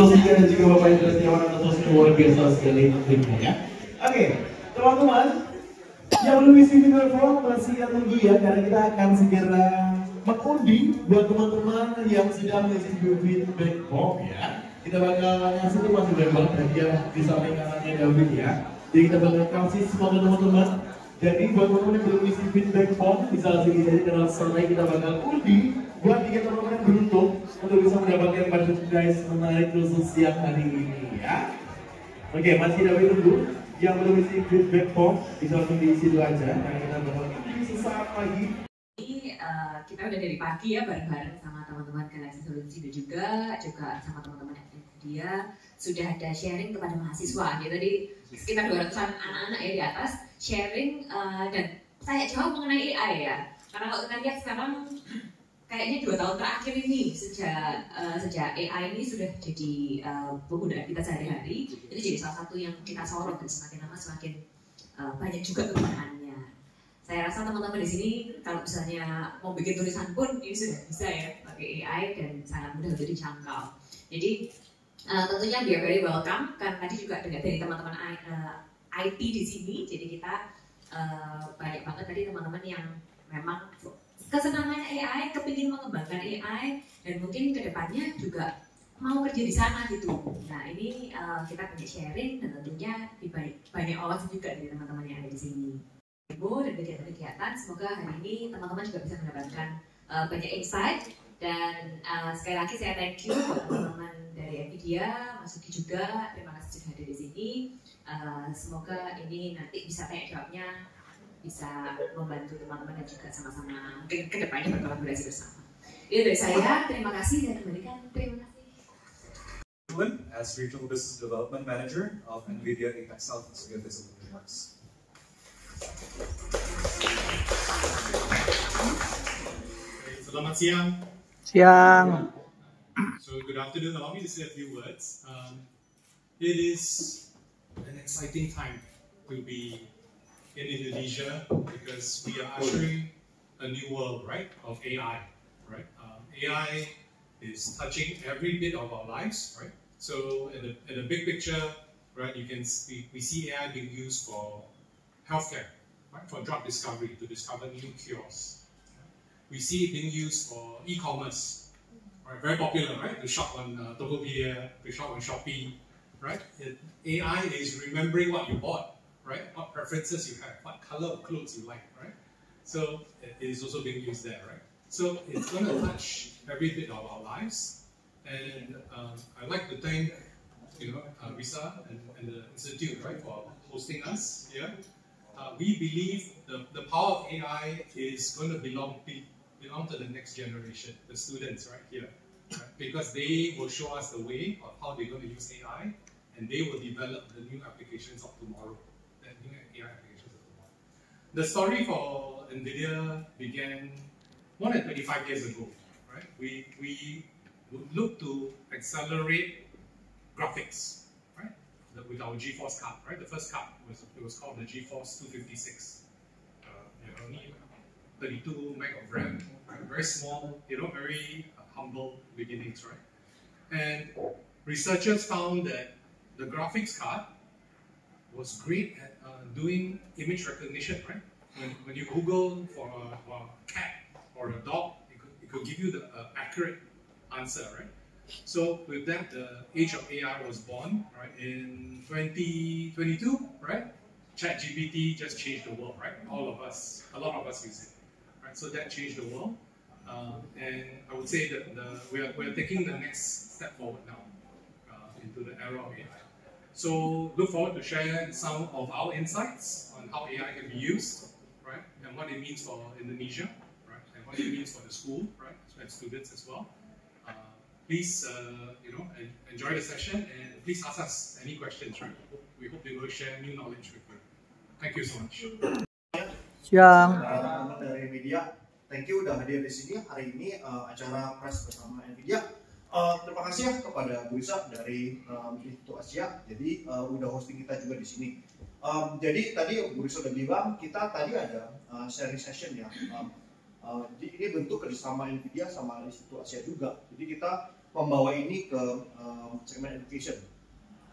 Rosika dan juga Bapak Indra Setiawan atas sosmed luar biasa sekali timnya ya. Oke, teman-teman yang belum isi video vlog masih kita tunggu ya, karena kita akan segera mengundi buat teman-teman yang sudah mengisi feedback form ya. Kita bakal ngasih tuh masih banyak banget hadiah di samping kanannya David ya. Jadi kita bakal kasih semoga teman-teman. Jadi buat teman-teman yang belum isi feedback form bisa langsung isi aja, karena setelah kita bakal undi buat tiga teman-teman yang beruntung untuk bisa mendapatkan merchandise menarik khusus siang hari ini ya. Oke, masih David tunggu. Yang belum isi feedback form bisa langsung diisi dulu aja, karena kita bakal undi sesaat lagi. Ini kita udah dari pagi ya bareng-bareng sama teman-teman Galaxy Solusi dan juga sama teman-teman dia sudah ada sharing kepada mahasiswa. Jadi tadi sekitar 200-an anak-anak ya di atas sharing dan saya jawab mengenai AI ya. Karena kalau kita lihat sekarang kayaknya 2 tahun terakhir ini sejak AI ini sudah jadi penggunaan kita sehari-hari, itu jadi salah satu yang kita sorot dan semakin lama semakin banyak juga kegunaannya. Saya rasa teman-teman di sini kalau misalnya mau bikin tulisan pun ini sudah bisa ya pakai AI dan sangat mudah untuk dijangkau. Jadi tentunya we are very welcome, karena tadi juga dengar dari teman-teman IT di sini, jadi kita banyak banget tadi teman-teman yang memang kesenangannya AI, kepingin mengembangkan AI dan mungkin kedepannya juga mau kerja di sana gitu. Nah ini kita banyak sharing dan tentunya banyak olah juga dari teman-teman yang ada di sini. Dan kegiatan-kegiatan, semoga hari ini teman-teman juga bisa mendapatkan banyak insight dan sekali lagi saya thank you buat teman-teman dari NVIDIA, Mas Uki juga, terima kasih sudah hadir di sini. Semoga ini nanti bisa tanya jawabnya bisa membantu teman-teman dan juga sama-sama mungkin kedepannya berkolaborasi bersama. Itu dari saya, terima kasih dan kembalikan terima kasih. As Regional Business Development Manager of NVIDIA APAC South to give this remarks. Selamat siang. Siang. So good afternoon. Allow me to say a few words. It is an exciting time to be in Indonesia because we are ushering a new world, right, of AI, right? AI is touching every bit of our lives, right? So in the big picture, right, we see AI being used for healthcare, right, for drug discovery, to discover new cures. We see it being used for e-commerce, right, very popular, right, to shop on Tokopedia, to shop on Shopee, right? AI is remembering what you bought, right, what preferences you have, what color of clothes you like, right? So it is also being used there, right? So it's going to touch every bit of our lives, and I'd like to thank, Risa and the Institute, right, for hosting us here. We believe the power of AI is going to belong to the next generation, the students right here, right? Because they will show us the way of how they're going to use AI, and they will develop the new applications of tomorrow, the new AI applications of tomorrow. The story for NVIDIA began more than 25 years ago, right? We would look to accelerate graphics, right? With our GeForce card, right? The first card was called the GeForce 256. Only 32 meg of RAM, right? Very small, very humble beginnings, right? And researchers found that the graphics card was great at doing image recognition, right? When you Google for a cat or a dog, it could give you the accurate answer, right? So with that, the age of AI was born, right? In 2022, right? ChatGPT just changed the world, right? A lot of us use it, right? So that changed the world, and I would say that we're taking the next step forward now into the era of AI. So look forward to share some of our insights on how AI can be used, right? And what it means for Indonesia, right? And what it means for the school, right? And students as well. Please, enjoy the session, and please ask us any questions, right? We hope they will share new knowledge with you. Thank you so much. Siang. Teman-teman dari media, thank you udah hadir di sini hari ini acara press bersama NVIDIA. Terima kasih ya kepada Bu Risa dari Institut Asia, jadi udah hosting kita juga di sini. Jadi tadi Bu Risa udah bilang kita tadi ada sharing session ya. Ini bentuk kerjasama NVIDIA sama Institut Asia juga. Jadi kita membawa ini ke segmen education.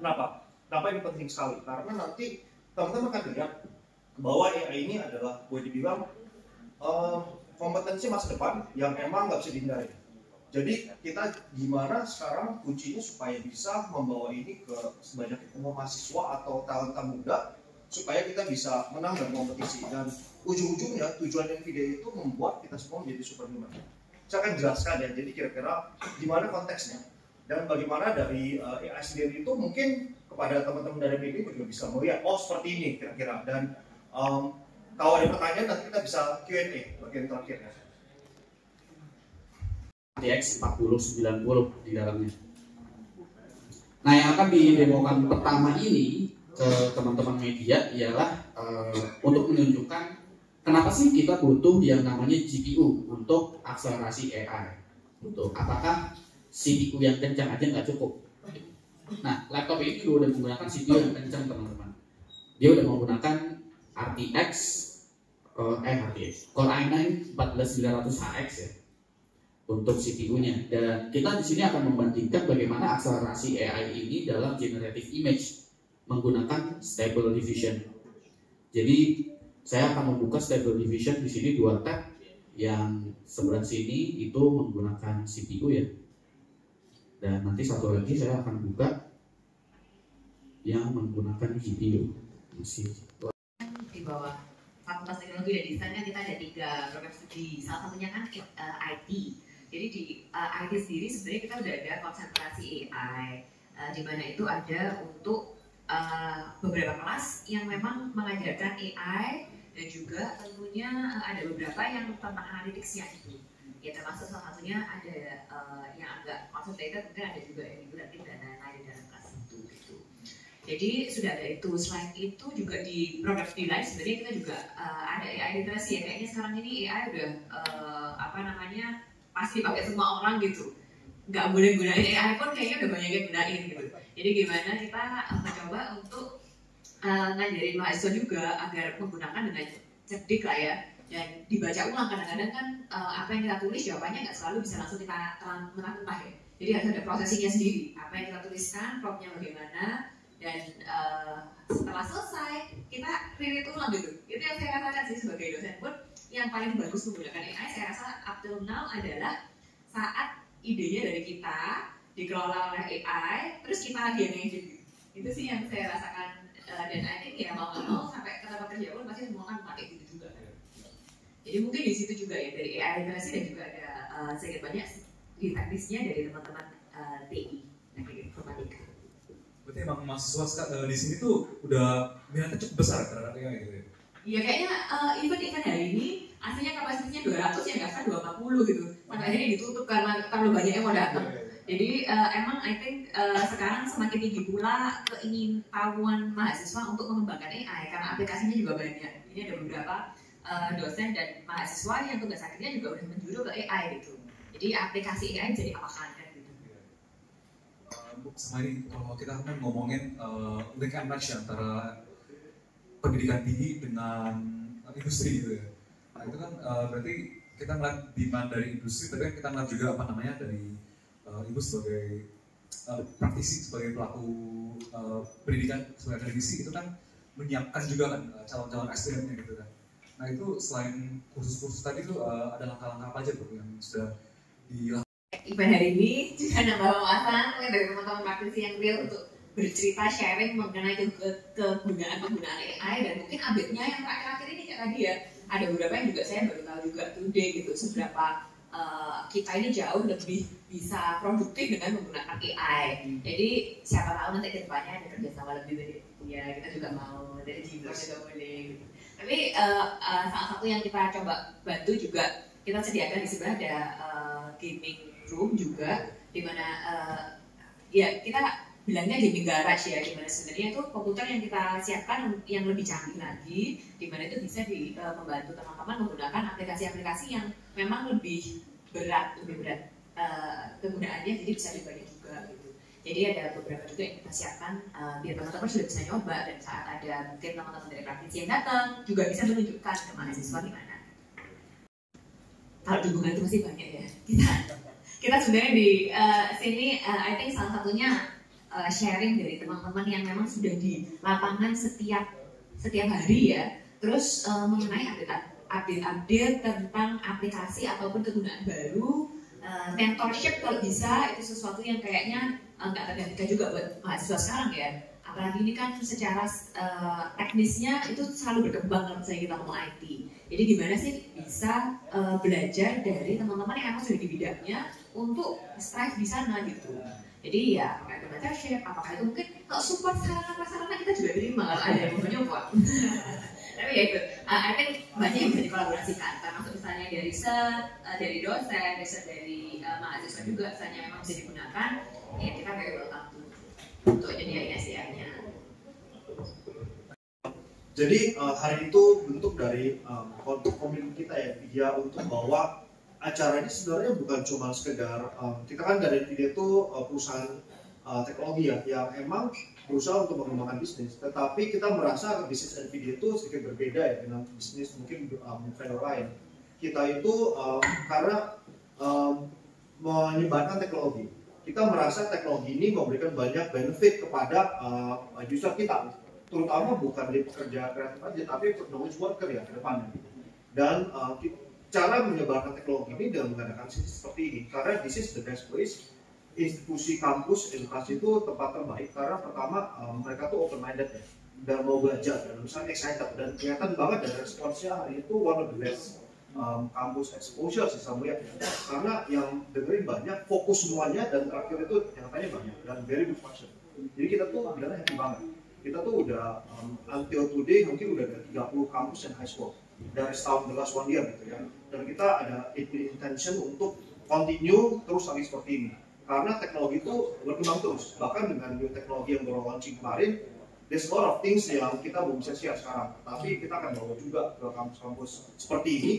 Kenapa? Kenapa ini penting sekali? Karena nanti teman-teman akan lihat bahwa AI ini adalah boleh dibilang kompetensi masa depan yang emang nggak bisa dihindari. Jadi kita gimana sekarang kuncinya supaya bisa membawa ini ke sebanyak mahasiswa atau talenta muda supaya kita bisa menang dalam kompetisi, dan ujung-ujungnya tujuan NVIDIA itu membuat kita semua menjadi superhuman. Saya akan jelaskan ya, jadi kira-kira gimana konteksnya dan bagaimana dari AI sendiri itu mungkin kepada teman-teman dari BD juga bisa melihat, oh seperti ini kira-kira, dan kalau ada pertanyaan nanti kita bisa Q&A bagian terakhir ya. RTX 4090 di dalamnya. Nah, yang akan didemokan pertama ini ke teman-teman media ialah untuk menunjukkan kenapa sih kita butuh yang namanya GPU untuk akselerasi AI. Untuk apakah CPU yang kencang aja nggak cukup? Nah, laptop ini udah menggunakan CPU yang kencang, teman-teman. Dia udah menggunakan RTX Core i9 14900HX ya untuk CPU-nya. Dan kita di sini akan membandingkan bagaimana akselerasi AI ini dalam generative image menggunakan Stable Diffusion. Jadi saya akan membuka Stable Diffusion di sini 2 tab. Yang sebelah sini itu menggunakan CPU ya. Dan nanti satu lagi saya akan buka yang menggunakan GPU. Di bawah Fakultas Teknologi dan Desain kan kita ada 3 program studi. Salah satunya kan IT. Jadi di IT sendiri sebenarnya kita udah ada konsentrasi AI, di mana itu ada untuk beberapa kelas yang memang mengajarkan AI, dan juga tentunya ada beberapa yang tentang analytics-nya itu. Ya termasuk salah satunya ada yang agak concentrated, mungkin ada juga yang interaktif dan lain-lain di dalam kelas itu gitu. Jadi sudah ada itu. Selain itu juga di program studi lain sebenarnya kita juga ada AI literasi ya. Kayaknya sekarang ini AI udah pasti pakai semua orang gitu. Nggak boleh gunain AI pun kayaknya udah banyak yang gunain gitu. Jadi gimana kita mencoba untuk ngajarin mahasiswa juga agar menggunakan dengan cerdik lah ya, dan dibaca ulang. Kadang-kadang kan apa yang kita tulis jawabannya nggak selalu bisa langsung kita mentah-mentah ya. Jadi harus ada prosesinya sendiri. Apa yang kita tuliskan, promptnya bagaimana, dan setelah selesai kita read ulang gitu. Itu yang saya rasakan sih sebagai dosen pun, yang paling bagus menggunakan AI saya rasa up till now adalah saat idenya dari kita dikelola oleh AI, terus kita lagi yang ngedit gitu. Itu sih yang saya rasakan, dan I think ya mau nggak mau sampai ke tempat kerja pun pasti semua kan pakai gitu juga. Jadi mungkin di situ juga ya dari AI literasi, dan juga ada sedikit banyak di teknisnya dari teman-teman TI, teknik informatika. Berarti emang mahasiswa di sini tuh udah minatnya cukup besar terhadap AI gitu ya? Iya kayaknya event hari ini aslinya kapasitasnya 200 yang nggak kan 240 gitu. Sampai akhirnya ditutup karena terlalu banyak yang mau datang. Jadi emang I think sekarang semakin tinggi pula keingintahuan mahasiswa untuk mengembangkan AI karena aplikasinya juga banyak. Ini ada beberapa dosen dan mahasiswa yang tugas akhirnya juga udah menjuru ke AI gitu. Jadi aplikasi AI jadi apa kan gitu. Sama ini kalau kita kan ngomongin link and match antara pendidikan tinggi dengan industri gitu ya. Nah itu kan berarti kita ngeliat demand dari industri, tapi kita ngeliat juga apa namanya dari ibu sebagai praktisi, sebagai pelaku pendidikan, sebagai akademisi itu kan menyiapkan juga kan calon-calon SDM-nya gitu kan. Nah itu selain kursus-kursus tadi tuh ada langkah-langkah apa aja tuh yang sudah dilakukan? Event hari ini juga nambah wawasan dari teman-teman praktisi yang real untuk bercerita, sharing mengenai kegunaan AI, dan mungkin update-nya yang terakhir-akhir ini kayak tadi ya, ada beberapa yang juga saya baru tahu juga today gitu, seberapa kita ini jauh lebih bisa produktif dengan menggunakan AI. Jadi siapa tahu nanti ke depannya ada kerjasama lebih dari ya, kita juga mau dari Jimbor juga boleh gitu. Tapi salah satu yang kita coba bantu juga, kita sediakan di sebelah ada gaming room juga, dimana ya kita bilangnya gaming garage ya, dimana sebenarnya itu komputer yang kita siapkan yang lebih canggih lagi, dimana itu bisa membantu teman-teman menggunakan aplikasi-aplikasi yang memang lebih berat kegunaannya, jadi bisa dibagi juga gitu. Jadi ada beberapa juga yang kita siapkan biar teman-teman sudah bisa nyoba, dan saat ada mungkin teman-teman dari praktisi yang datang juga bisa menunjukkan ke mahasiswa gimana. Kalau dukungan itu masih banyak ya, kita kita sebenarnya di sini, I think salah satunya sharing dari teman-teman yang memang sudah di lapangan setiap hari ya. Terus mengenai update tentang aplikasi ataupun kegunaan baru, mentorship kalau bisa itu sesuatu yang kayaknya nggak tergantikan juga buat mahasiswa sekarang ya. Apalagi ini kan secara teknisnya itu selalu berkembang kalau misalnya kita ngomong IT. Jadi gimana sih bisa belajar dari teman-teman yang emang sudah di bidangnya untuk strive di sana gitu. Jadi ya apakah itu mentorship, apakah itu mungkin kalau support sarana-prasarana kita juga terima kalau ada yang mau nyopot. Tapi ya itu, I think banyak yang bisa dikolaborasikan, termasuk misalnya dari riset, dari dosen, riset dari mahasiswa juga misalnya memang bisa digunakan, ya kita very welcome untuk jadi ISDM-nya. Jadi hari itu bentuk dari komitmen kita ya, dia untuk bahwa acara ini sebenarnya bukan cuma sekedar kita kan dari NVIDIA itu perusahaan teknologi ya yang emang berusaha untuk mengembangkan bisnis, tetapi kita merasa bisnis NVIDIA itu sedikit berbeda ya dengan bisnis mungkin vendor lain. Kita itu karena menyebarkan teknologi, kita merasa teknologi ini memberikan banyak benefit kepada user kita, terutama bukan di pekerja kreatif aja, tapi knowledge worker ya ke depannya. Dan cara menyebarkan teknologi ini dengan mengadakan sesi seperti ini, karena this is the best place. Institusi kampus edukasi itu tempat terbaik karena pertama mereka tuh open minded ya dan mau belajar dan misalnya excited dan kelihatan banget dari responsnya hari itu one of the best kampus exposure sih sama ya, karena yang dengerin banyak, fokus semuanya dan terakhir itu yang tanya banyak dan very good question. Jadi kita tuh bilangnya happy banget. Kita tuh udah until today mungkin udah ada 30 kampus dan high school dari setahun the last 1 year gitu ya, dan kita ada intention untuk continue terus lagi seperti ini. Karena teknologi itu berkembang terus, bahkan dengan new teknologi yang baru launching kemarin, there's a lot of things yang kita belum bisa share sekarang, tapi kita akan bawa juga ke kampus-kampus seperti ini,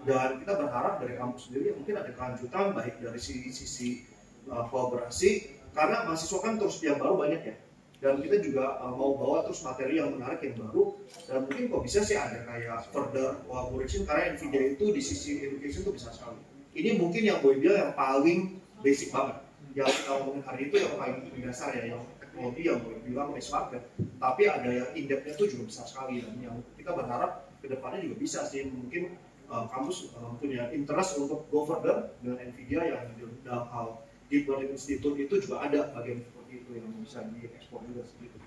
dan kita berharap dari kampus sendiri mungkin ada kelanjutan baik dari sisi kolaborasi, karena mahasiswa kan terus yang baru banyak ya, dan kita juga mau bawa terus materi yang menarik yang baru, dan mungkin kok bisa sih ada kayak further collaboration, karena NVIDIA itu di sisi education itu bisa sekali. Ini mungkin yang gue bilang yang paling basic banget. Yang kita ngomongin hari itu yang paling dasar ya, yang teknologi yang boleh bilang mass market, tapi ada yang in-depth-nya itu juga besar sekali, dan yang kita berharap kedepannya juga bisa sih mungkin kampus punya interest untuk go further dengan NVIDIA yang dalam hal Deep Learning Institute itu juga ada bagian seperti itu yang bisa diekspor juga segitu.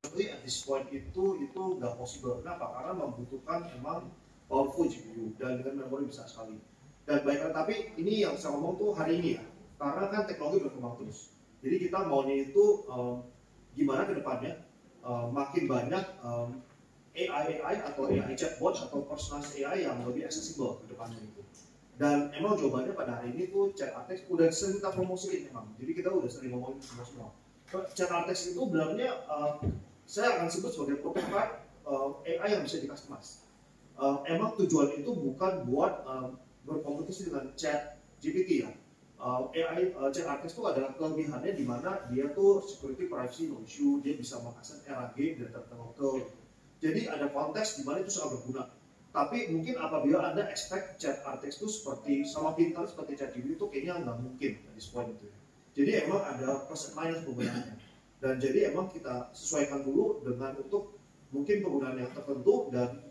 Tapi at this point itu nggak possible. Kenapa? Karena membutuhkan emang powerful GPU dan dengan memori besar sekali. Dan baiklah, tapi ini yang saya ngomong tuh hari ini ya. Karena kan teknologi berkembang terus, jadi kita maunya itu gimana ke depannya makin banyak AI atau AI chatbot atau personalized AI yang lebih accessible ke depannya itu. Dan emang jawabannya pada hari ini tuh ChatArtex udah sering kita promosiin emang, jadi kita udah sering ngomongin semua. ChatArtex itu benernya saya akan sebut sebagai prototype AI yang bisa di-customize. Emang tujuannya itu bukan buat berkompetisi dengan ChatGPT ya. AI ChatArtex itu adalah kelebihannya di mana dia tuh security privacy no issue, dia bisa mengakses RAG data local. Jadi ada konteks di mana itu sangat berguna. Tapi mungkin apabila Anda expect ChatArtex itu seperti sama pintar seperti ChatGPT itu kayaknya nggak mungkin di point itu ya. Jadi emang ada plus and minus penggunaannya. Dan jadi emang kita sesuaikan dulu dengan untuk mungkin penggunaan yang tertentu dan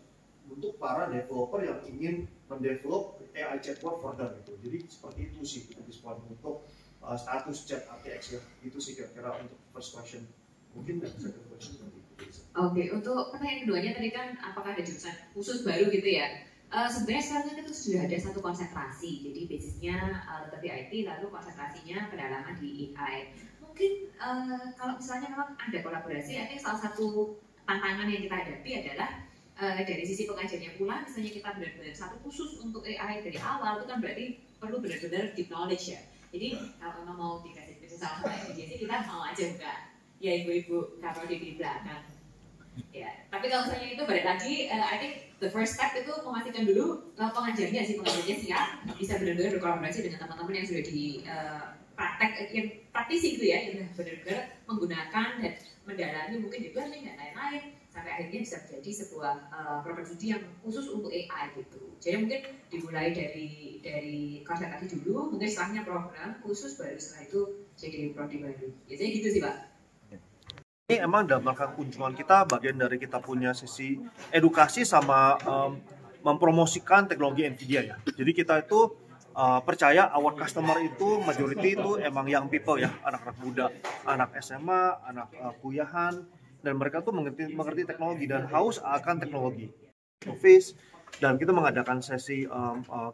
untuk para developer yang ingin mendevelop AI chatbot further gitu. Jadi seperti itu sih kita dispon untuk status ChatArtex ya. Itu sih kira-kira untuk first question. Mungkin second question seperti itu. Oke, untuk pertanyaan keduanya tadi kan apakah ada jurusan khusus baru gitu ya? Sebenarnya sekarang itu sudah ada satu konsentrasi, jadi basisnya tetap di IT, lalu konsentrasinya pendalaman di AI. Mungkin kalau misalnya memang ada kolaborasi, I think salah satu tantangan yang kita hadapi adalah dari sisi pengajarnya pula, misalnya kita benar-benar satu khusus untuk AI dari awal, itu kan berarti perlu benar-benar deep knowledge ya. Jadi kalau memang mau dikasih bisnis sama FGC, kita mau aja enggak, ya ibu-ibu kalau di belakang. Ya, tapi kalau misalnya itu balik lagi, I think the first step itu memastikan dulu pengajarnya siap, bisa benar-benar berkolaborasi dengan teman-teman yang sudah di praktek, yang praktisi gitu ya, yang benar-benar menggunakan dan mendalami mungkin deep learning dan lain-lain. sampai akhirnya bisa menjadi sebuah property yang khusus untuk AI gitu. Jadi mungkin dimulai dari konsep tadi dulu, mungkin setelahnya program khusus, baru setelah itu jadi prodi baru. Biasanya gitu sih Pak. Ini emang dalam rangka kunjungan kita bagian dari kita punya sisi edukasi sama mempromosikan teknologi NVIDIA ya. Jadi kita itu percaya our customer itu majority itu emang young people ya, anak-anak muda, anak SMA, anak kuliahan, dan mereka tuh mengerti teknologi dan haus akan teknologi. Office, dan kita mengadakan sesi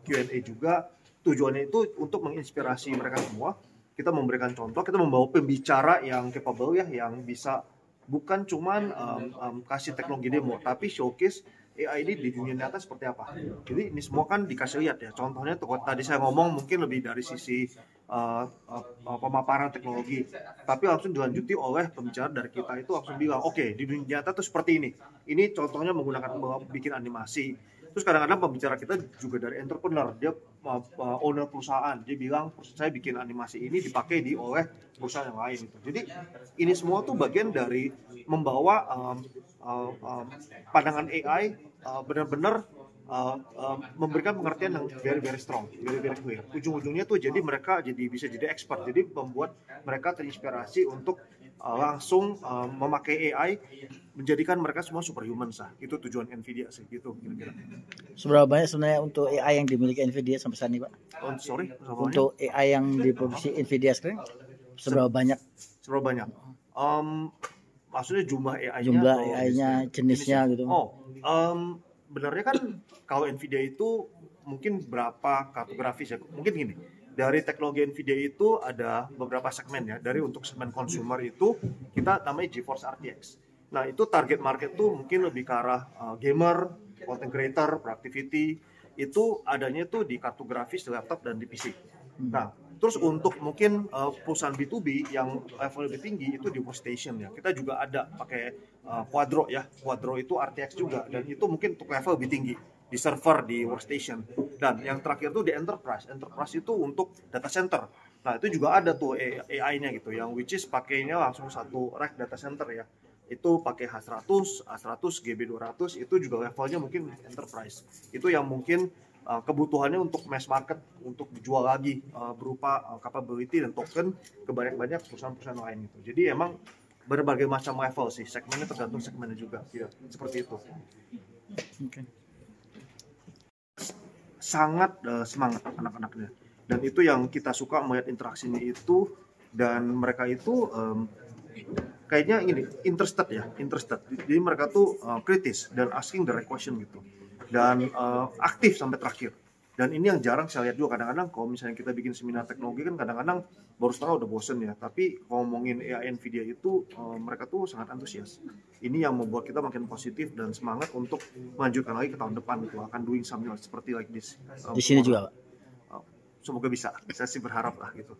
Q&A juga. Tujuannya itu untuk menginspirasi mereka semua. Kita memberikan contoh, kita membawa pembicara yang capable ya, yang bisa bukan cuman kasih teknologi demo, tapi showcase AI ini di dunia nyata seperti apa. Jadi ini semua kan dikasih lihat ya. Contohnya tuh tadi saya ngomong mungkin lebih dari sisi pemaparan teknologi, tapi langsung dilanjuti oleh pembicara dari kita itu langsung bilang, oke, di dunia nyata tuh seperti ini. Ini contohnya menggunakan bikin animasi. Terus kadang-kadang pembicara kita juga dari entrepreneur, dia owner perusahaan, dia bilang saya bikin animasi ini dipakai oleh perusahaan yang lain gitu. Jadi ini semua tuh bagian dari membawa pandangan AI benar-benar memberikan pengertian yang very strong, very clear. Ujung-ujungnya tuh jadi mereka bisa jadi expert, jadi membuat mereka terinspirasi untuk langsung memakai AI, menjadikan mereka semua superhuman sah. Itu tujuan NVIDIA sih, gitu kira-kira. Seberapa banyak sebenarnya untuk AI yang dimiliki NVIDIA sampai saat ini, Pak? Untuk AI yang diproduksi NVIDIA sekarang, seberapa banyak? Seberapa banyak? Maksudnya jumlah AI-nya? Jumlah AI-nya, jenisnya gitu. Benarnya kan kalau NVIDIA itu mungkin berapa kartografis ya. Mungkin gini, dari teknologi NVIDIA itu ada beberapa segmen ya. Dari untuk segmen consumer itu kita namanya GeForce RTX. Nah itu target market tuh mungkin lebih ke arah gamer, content creator, productivity. Itu adanya tuh di kartografis, di laptop, dan di PC. Nah terus untuk mungkin perusahaan B2B yang level lebih tinggi itu di workstation ya. Kita juga ada pakai Quadro ya. Quadro itu RTX juga, dan itu mungkin untuk level lebih tinggi di server, di workstation. Dan yang terakhir tuh di enterprise. Enterprise itu untuk data center. Nah itu juga ada tuh AI-nya gitu, yang which is pakainya langsung satu rack data center ya. Itu pakai H100, A100, GB200, itu juga levelnya mungkin enterprise. Itu yang mungkin kebutuhannya untuk mass market, untuk dijual lagi berupa capability dan token ke banyak perusahaan-perusahaan lain gitu. Jadi emang berbagai macam level sih, segmennya tergantung segmennya juga, ya, seperti itu. Okay. Sangat semangat anak-anaknya, dan itu yang kita suka melihat interaksinya itu, dan mereka itu kayaknya ini interested. Jadi mereka tuh kritis dan asking the right question gitu, dan aktif sampai terakhir. Dan ini yang jarang saya lihat juga. Kadang-kadang kalau misalnya kita bikin seminar teknologi kan kadang-kadang baru setengah udah bosen ya, tapi kalau ngomongin AI NVIDIA itu mereka tuh sangat antusias. Ini yang membuat kita makin positif dan semangat untuk melanjutkan lagi ke tahun depan gitu, akan doing something seperti like this. Di sini juga, Pak? Semoga bisa, saya sih berharap lah gitu.